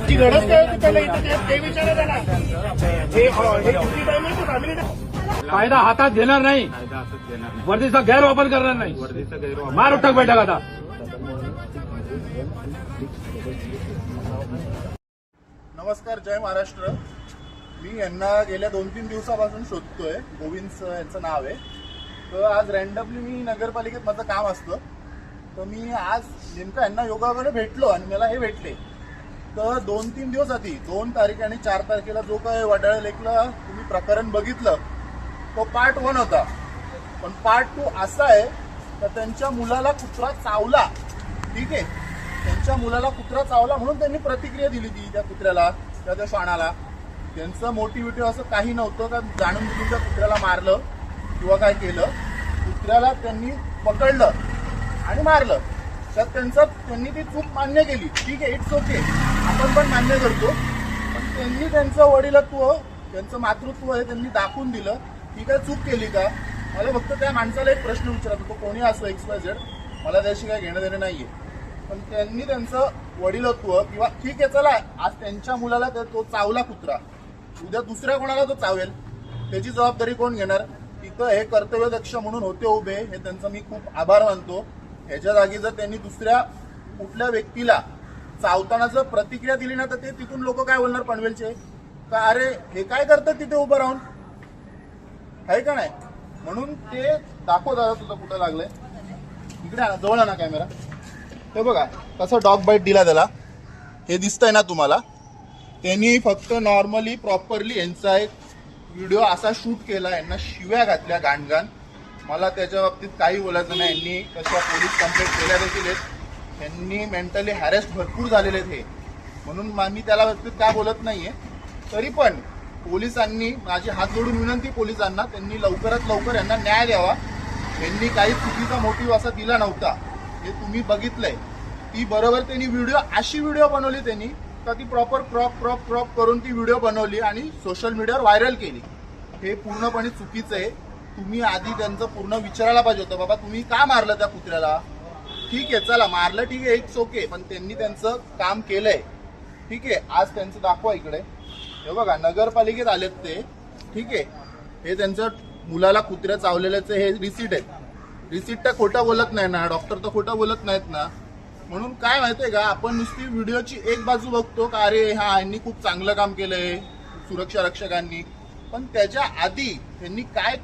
ची गरज काय होती त्याला इथं ते विचारा त्याला हे किती टाइम आहे फॅमिली कायदा हातात घेणार नाही, वर्दीचा गैरवापर करणार नाही, मार उठक बैठक आता. नमस्कार, जय महाराष्ट्र. मी यांना गेल्या 2-3 दिवसापासून शोधतोय. गोविंद यांचं नाव आहे. तर आज रँडमली मी नगरपालिकेत माझं काम असतं, तर मी आज नेमकं यांना योगाकडे भेटलो आणि मला हे भेटले. तर 2-3 दिवस आधी 2 तारीख आणि 4 तारखेला जो काय वडाळा लेकला तुम्ही प्रकरण बघितलं तो पार्ट 1 होता. पण पार्ट 2 असा आहे तर त्यांच्या मुलाला कुत्रा चावला. ठीक आहे, त्यांच्या मुलाला कुत्रा चावला म्हणून त्यांनी प्रतिक्रिया दिली ती त्या कुत्र्याला, त्या श्वानाला. त्यांचं मोटिव्हेटिव्ह असं काही नव्हतं का जाणून बुजून त्या कुत्र्याला मारलं किंवा काय केलं. कुत्र्याला त्यांनी पकडलं आणि मारलं. तर त्यांनी ती चूक मान्य केली. ठीक आहे, इट्स ओके, आपण पण मान्य करतो. पण त्यांनी त्यांचं वडिलत्व, त्यांचं मातृत्व हे त्यांनी दाखवून दिलं. ही काय चूक केली का? मला फक्त त्या माणसाला एक प्रश्न विचारतो, तो कोणी असो, XYZ, मला त्याशी काय घेणं देणं नाहीये. पण त्यांनी त्यांचं वडिलत्व किंवा ठीक आहे चला आज त्यांच्या मुलाला तो चावला कुत्रा, उद्या दुसऱ्या कोणाला तो चावेल त्याची जबाबदारी कोण घेणार? तिथं हे कर्तव्यदक्ष म्हणून होते उभे, हे त्यांचा मी खूप आभार मानतो. ह्याच्या जागी जर त्यांनी दुसऱ्या कुठल्या व्यक्तीला चावताना जर प्रतिक्रिया दिली ना तर ते तिथून लोक काय बोलणार पनवेलचे का अरे हे काय करतात तिथे उभं राहून, आहे का नाही? म्हणून ते दाखव दादा तुझं कुठं लागलंय. इकडे आणा, जवळ आणा कॅमेरा. हे बघा कसं डॉग बाईट दिला त्याला, हे दिसतंय ना तुम्हाला. त्यांनी फक्त नॉर्मली प्रॉपरली यांचा एक व्हिडिओ असा शूट केला, यांना शिव्या घातल्या गाणगाण. मला त्याच्या बाबतीत काही बोलायचं नाही. यांनी तशा पोलीस कंप्लेंट केल्या देखील आहेत. यांनी मेंटली हॅरेस्ट भरपूर झालेले आहेत हे, म्हणून मी त्याला बाबतीत काय बोलत नाहीये. तरी पण पोलिसांनी, माझी हात जोडून विनंती पोलिसांना, त्यांनी लवकरात लवकर यांना न्याय द्यावा. यांनी काही चुकीचा मोटिव्ह असा दिला नव्हता, हे तुम्ही बघितलंय. ती बरोबर त्यांनी अशी व्हिडिओ बनवली त्यांनी का ती प्रॉपर क्रॉप करून ती व्हिडिओ बनवली आणि सोशल मीडियावर व्हायरल केली. हे पूर्णपणे चुकीचं आहे. तुम्ही आधी त्यांचं पूर्ण विचारायला पाहिजे होतं, बाबा तुम्ही का मारलं त्या कुत्र्याला? ठीक आहे चला मारलं, ठीक आहे, इट्स ओके, पण त्यांनी त्यांचं काम केलंय. ठीक आहे, आज त्यांचं दाखवा इकडे. हे बघा नगरपालिकेत आलेत ते. ठीक आहे, हे त्यांच्या मुलाला कुत्र्या चावलेल्याचं हे रिसीट आहेत. रिसीट तर खोटं बोलत नाही ना, डॉक्टर तर खोटं बोलत नाहीत ना. म्हणून काय माहितीये का, आपण नुसती व्हिडिओची एक बाजू बघतो का अरे हा यांनी खूप चांगलं काम केलंय सुरक्षा रक्षकांनी, पण त्याच्या आधी त्यांनी काय